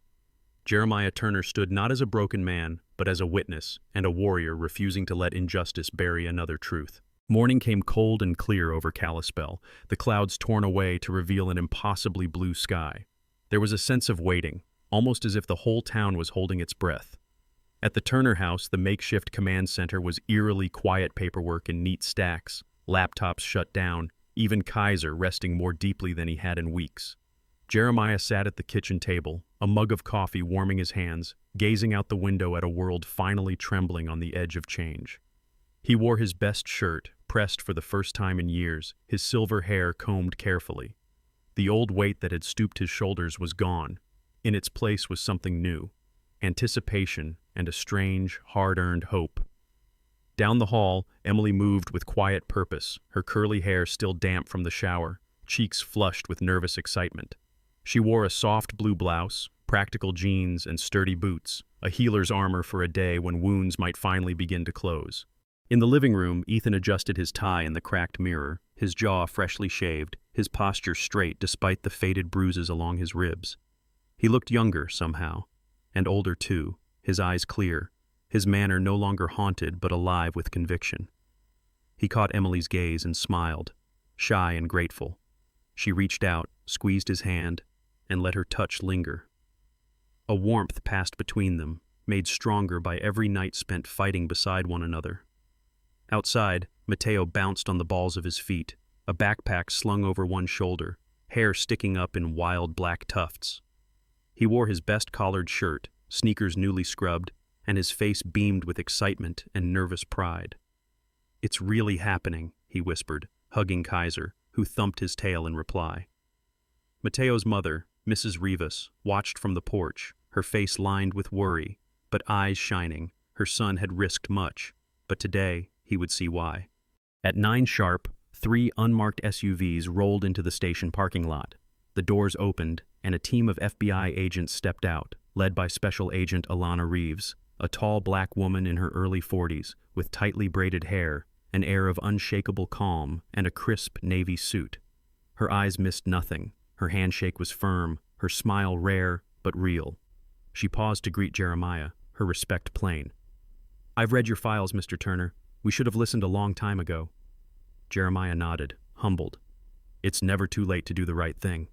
Jeremiah Turner stood not as a broken man, but as a witness and a warrior refusing to let injustice bury another truth. Morning came cold and clear over Kalispell, the clouds torn away to reveal an impossibly blue sky. There was a sense of waiting, almost as if the whole town was holding its breath. At the Turner house, the makeshift command center was eerily quiet, paperwork in neat stacks, laptops shut down, even Kaiser resting more deeply than he had in weeks. Jeremiah sat at the kitchen table, a mug of coffee warming his hands, gazing out the window at a world finally trembling on the edge of change. He wore his best shirt, pressed for the first time in years, his silver hair combed carefully. The old weight that had stooped his shoulders was gone. In its place was something new, anticipation and a strange, hard-earned hope. Down the hall, Emily moved with quiet purpose, her curly hair still damp from the shower, cheeks flushed with nervous excitement. She wore a soft blue blouse, practical jeans, and sturdy boots, a healer's armor for a day when wounds might finally begin to close. In the living room, Ethan adjusted his tie in the cracked mirror, his jaw freshly shaved, his posture straight despite the faded bruises along his ribs. He looked younger somehow, and older too, his eyes clear, his manner no longer haunted but alive with conviction. He caught Emily's gaze and smiled, shy and grateful. She reached out, squeezed his hand, and let her touch linger. A warmth passed between them, made stronger by every night spent fighting beside one another. Outside, Mateo bounced on the balls of his feet, a backpack slung over one shoulder, hair sticking up in wild black tufts. He wore his best collared shirt, sneakers newly scrubbed, and his face beamed with excitement and nervous pride. "It's really happening," he whispered, hugging Kaiser, who thumped his tail in reply. Mateo's mother, Mrs. Rivas, watched from the porch, her face lined with worry, but eyes shining. Her son had risked much, but today he would see why. At 9 sharp, 3 unmarked SUVs rolled into the station parking lot. The doors opened, and a team of FBI agents stepped out, led by Special Agent Alana Reeves, a tall black woman in her early 40s, with tightly braided hair, an air of unshakable calm, and a crisp navy suit. Her eyes missed nothing. Her handshake was firm, her smile rare but real. She paused to greet Jeremiah, her respect plain. "I've read your files, Mr. Turner. We should have listened a long time ago." Jeremiah nodded, humbled. It's never too late to do the right thing.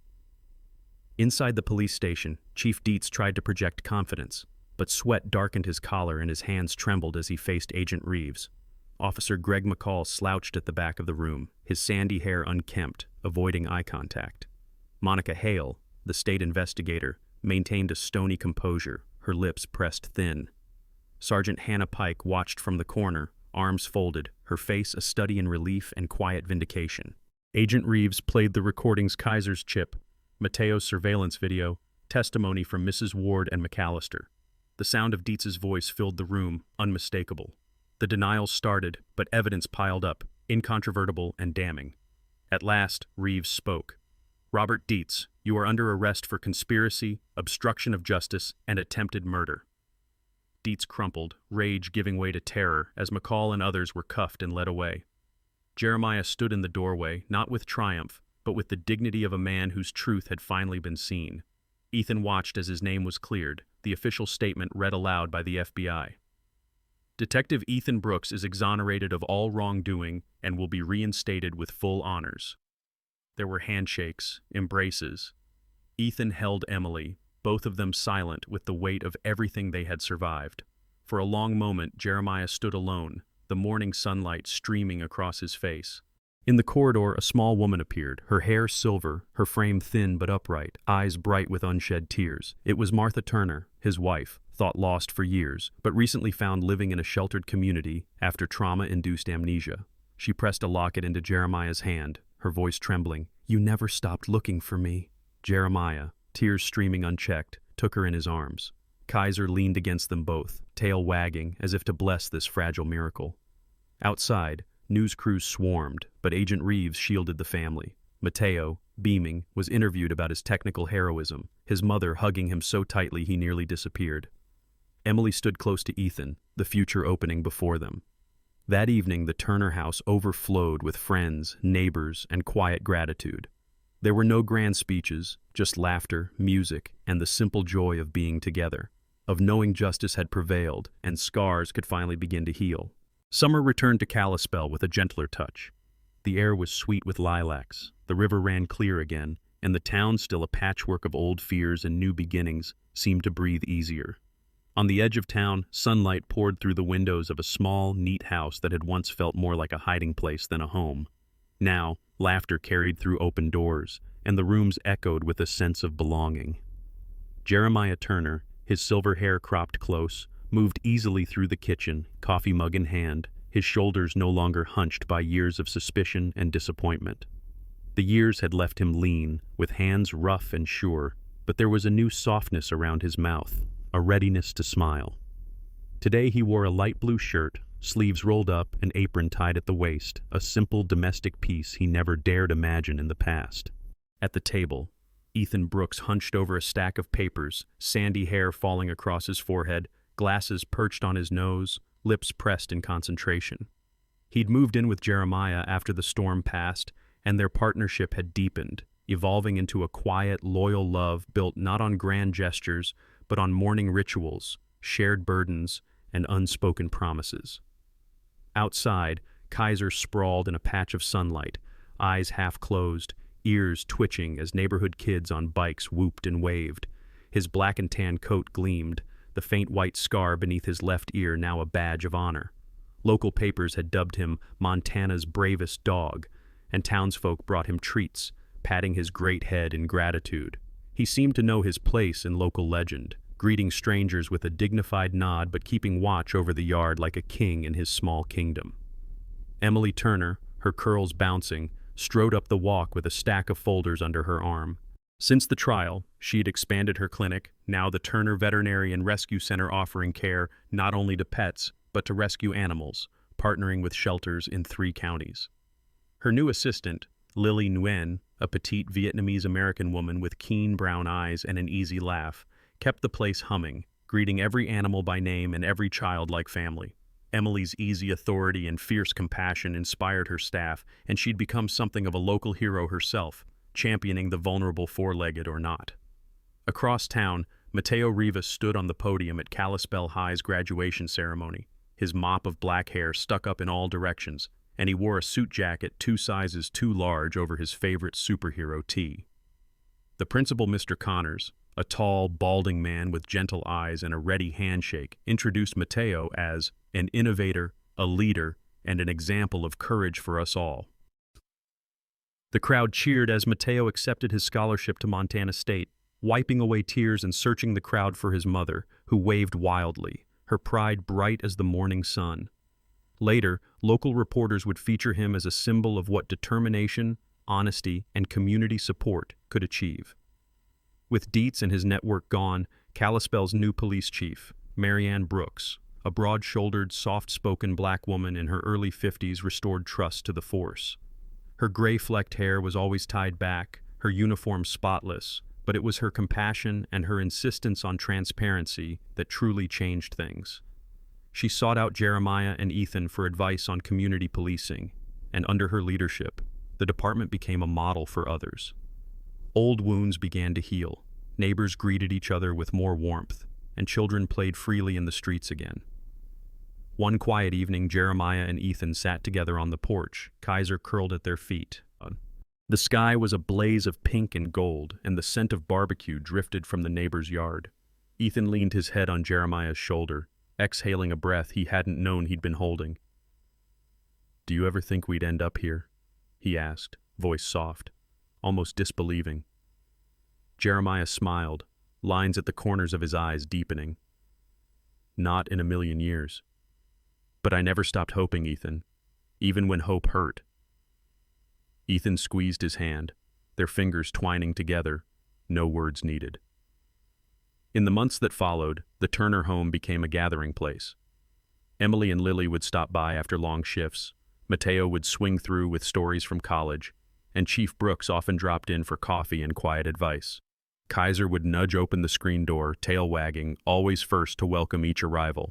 Inside the police station, Chief Dietz tried to project confidence, but sweat darkened his collar and his hands trembled as he faced Agent Reeves. Officer Greg McCall slouched at the back of the room, his sandy hair unkempt, avoiding eye contact. Monica Hale, the state investigator, maintained a stony composure, her lips pressed thin. Sergeant Hannah Pike watched from the corner, arms folded, her face a study in relief and quiet vindication. Agent Reeves played the recordings Kaiser's chip, Mateo's surveillance video, testimony from Mrs. Ward and McAllister. The sound of Dietz's voice filled the room, unmistakable. The denials started, but evidence piled up, incontrovertible and damning. At last, Reeves spoke. "Robert Dietz, you are under arrest for conspiracy, obstruction of justice, and attempted murder." Dietz crumpled, rage giving way to terror as McCall and others were cuffed and led away. Jeremiah stood in the doorway, not with triumph, but with the dignity of a man whose truth had finally been seen. Ethan watched as his name was cleared, the official statement read aloud by the FBI. "Detective Ethan Brooks is exonerated of all wrongdoing and will be reinstated with full honors." There were handshakes, embraces. Ethan held Emily, both of them silent with the weight of everything they had survived. For a long moment, Jeremiah stood alone, the morning sunlight streaming across his face. In the corridor, a small woman appeared, her hair silver, her frame thin but upright, eyes bright with unshed tears. It was Martha Turner, his wife, thought lost for years, but recently found living in a sheltered community after trauma-induced amnesia. She pressed a locket into Jeremiah's hand, her voice trembling. "You never stopped looking for me." Jeremiah, tears streaming unchecked, took her in his arms. Kaiser leaned against them both, tail wagging as if to bless this fragile miracle. Outside, news crews swarmed, but Agent Reeves shielded the family. Mateo, beaming, was interviewed about his technical heroism, his mother hugging him so tightly he nearly disappeared. Emily stood close to Ethan, the future opening before them. That evening, the Turner house overflowed with friends, neighbors, and quiet gratitude. There were no grand speeches, just laughter, music, and the simple joy of being together, of knowing justice had prevailed and scars could finally begin to heal. Summer returned to Kalispell with a gentler touch. The air was sweet with lilacs, the river ran clear again, and the town, still a patchwork of old fears and new beginnings, seemed to breathe easier. On the edge of town, sunlight poured through the windows of a small, neat house that had once felt more like a hiding place than a home. Now, laughter carried through open doors, and the rooms echoed with a sense of belonging. Jeremiah Turner, his silver hair cropped close, moved easily through the kitchen, coffee mug in hand, his shoulders no longer hunched by years of suspicion and disappointment. The years had left him lean, with hands rough and sure, but there was a new softness around his mouth, a readiness to smile. Today he wore a light blue shirt, sleeves rolled up, an apron tied at the waist, a simple domestic piece he never dared imagine in the past. At the table, Ethan Brooks hunched over a stack of papers, sandy hair falling across his forehead, glasses perched on his nose, lips pressed in concentration. He'd moved in with Jeremiah after the storm passed, and their partnership had deepened, evolving into a quiet, loyal love built not on grand gestures, but on morning rituals, shared burdens, and unspoken promises. Outside, Kaiser sprawled in a patch of sunlight, eyes half closed, ears twitching as neighborhood kids on bikes whooped and waved. His black and tan coat gleamed, the faint white scar beneath his left ear now a badge of honor. Local papers had dubbed him Montana's bravest dog, and townsfolk brought him treats, patting his great head in gratitude. He seemed to know his place in local legend, greeting strangers with a dignified nod but keeping watch over the yard like a king in his small kingdom. Emily Turner, her curls bouncing, strode up the walk with a stack of folders under her arm. Since the trial, she had expanded her clinic, now the Turner Veterinary and Rescue Center offering care not only to pets, but to rescue animals, partnering with shelters in 3 counties. Her new assistant, Lily Nguyen, a petite Vietnamese-American woman with keen brown eyes and an easy laugh, kept the place humming, greeting every animal by name and every child like family. Emily's easy authority and fierce compassion inspired her staff, and she'd become something of a local hero herself, championing the vulnerable four-legged or not. Across town, Mateo Rivas stood on the podium at Kalispell High's graduation ceremony, his mop of black hair stuck up in all directions, and he wore a suit jacket 2 sizes too large over his favorite superhero tee. The principal, Mr. Connors, a tall, balding man with gentle eyes and a ready handshake, introduced Mateo as an innovator, a leader, and an example of courage for us all. The crowd cheered as Mateo accepted his scholarship to Montana State, wiping away tears and searching the crowd for his mother, who waved wildly, her pride bright as the morning sun. Later, local reporters would feature him as a symbol of what determination, honesty, and community support could achieve. With Dietz and his network gone, Kalispell's new police chief, Marianne Brooks, a broad-shouldered, soft-spoken black woman in her early 50s, restored trust to the force. Her gray-flecked hair was always tied back, her uniform spotless, but it was her compassion and her insistence on transparency that truly changed things. She sought out Jeremiah and Ethan for advice on community policing, and under her leadership, the department became a model for others. Old wounds began to heal, neighbors greeted each other with more warmth, and children played freely in the streets again. One quiet evening, Jeremiah and Ethan sat together on the porch, Kaiser curled at their feet. The sky was a blaze of pink and gold, and the scent of barbecue drifted from the neighbor's yard. Ethan leaned his head on Jeremiah's shoulder, exhaling a breath he hadn't known he'd been holding. "Do you ever think we'd end up here?" he asked, voice soft, almost disbelieving. Jeremiah smiled, lines at the corners of his eyes deepening. "Not in a million years. But I never stopped hoping, Ethan, even when hope hurt." Ethan squeezed his hand, their fingers twining together, no words needed. In the months that followed, the Turner home became a gathering place. Emily and Lily would stop by after long shifts, Mateo would swing through with stories from college, and Chief Brooks often dropped in for coffee and quiet advice. Kaiser would nudge open the screen door, tail wagging, always first to welcome each arrival.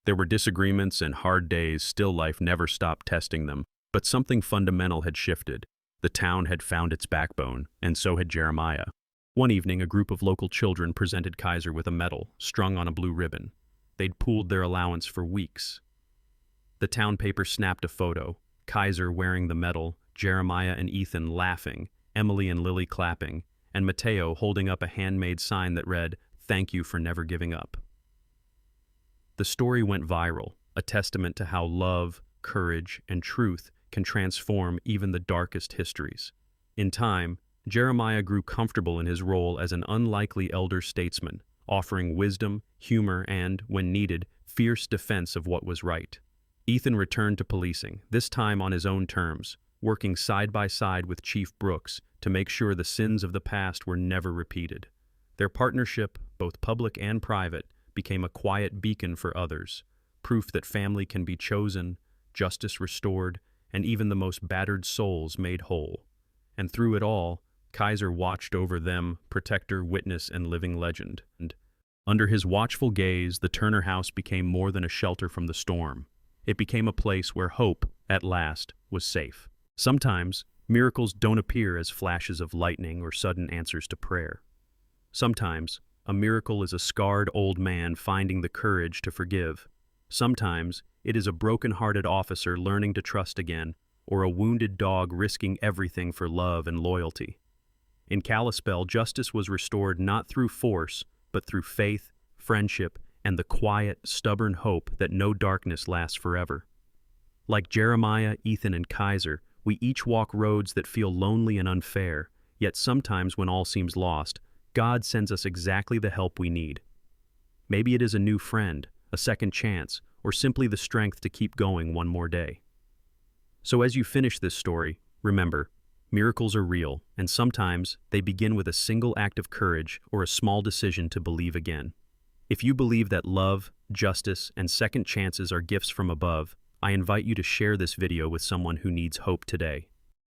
There were disagreements and hard days, still life never stopped testing them, but something fundamental had shifted. The town had found its backbone, and so had Jeremiah. One evening, a group of local children presented Kaiser with a medal strung on a blue ribbon. They'd pooled their allowance for weeks. The town paper snapped a photo, Kaiser wearing the medal, Jeremiah and Ethan laughing, Emily and Lily clapping, and Mateo holding up a handmade sign that read, "Thank you for never giving up." The story went viral, a testament to how love, courage, and truth can transform even the darkest histories. In time, Jeremiah grew comfortable in his role as an unlikely elder statesman, offering wisdom, humor, and, when needed, fierce defense of what was right. Ethan returned to policing, this time on his own terms, working side by side with Chief Brooks to make sure the sins of the past were never repeated. Their partnership, both public and private, became a quiet beacon for others, proof that family can be chosen, justice restored, and even the most battered souls made whole. And through it all, Kaiser watched over them, protector, witness, and living legend. And under his watchful gaze, the Turner house became more than a shelter from the storm. It became a place where hope, at last, was safe. Sometimes, miracles don't appear as flashes of lightning or sudden answers to prayer. Sometimes, a miracle is a scarred old man finding the courage to forgive. Sometimes, it is a broken-hearted officer learning to trust again, or a wounded dog risking everything for love and loyalty. In Kalispell, justice was restored not through force, but through faith, friendship, and the quiet, stubborn hope that no darkness lasts forever. Like Jeremiah, Ethan, and Kaiser, we each walk roads that feel lonely and unfair, yet sometimes when all seems lost, God sends us exactly the help we need. Maybe it is a new friend, a second chance, or simply the strength to keep going one more day. So as you finish this story, remember, miracles are real, and sometimes they begin with a single act of courage or a small decision to believe again. If you believe that love, justice, and second chances are gifts from above, I invite you to share this video with someone who needs hope today.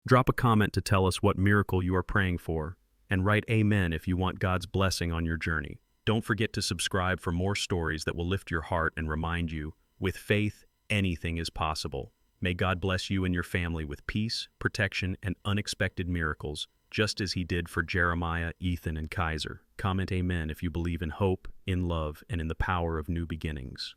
Drop a comment to tell us what miracle you are praying for, and write Amen if you want God's blessing on your journey. Don't forget to subscribe for more stories that will lift your heart and remind you, with faith, anything is possible. May God bless you and your family with peace, protection, and unexpected miracles, just as He did for Jeremiah, Ethan, and Kaiser. Comment Amen if you believe in hope, in love, and in the power of new beginnings.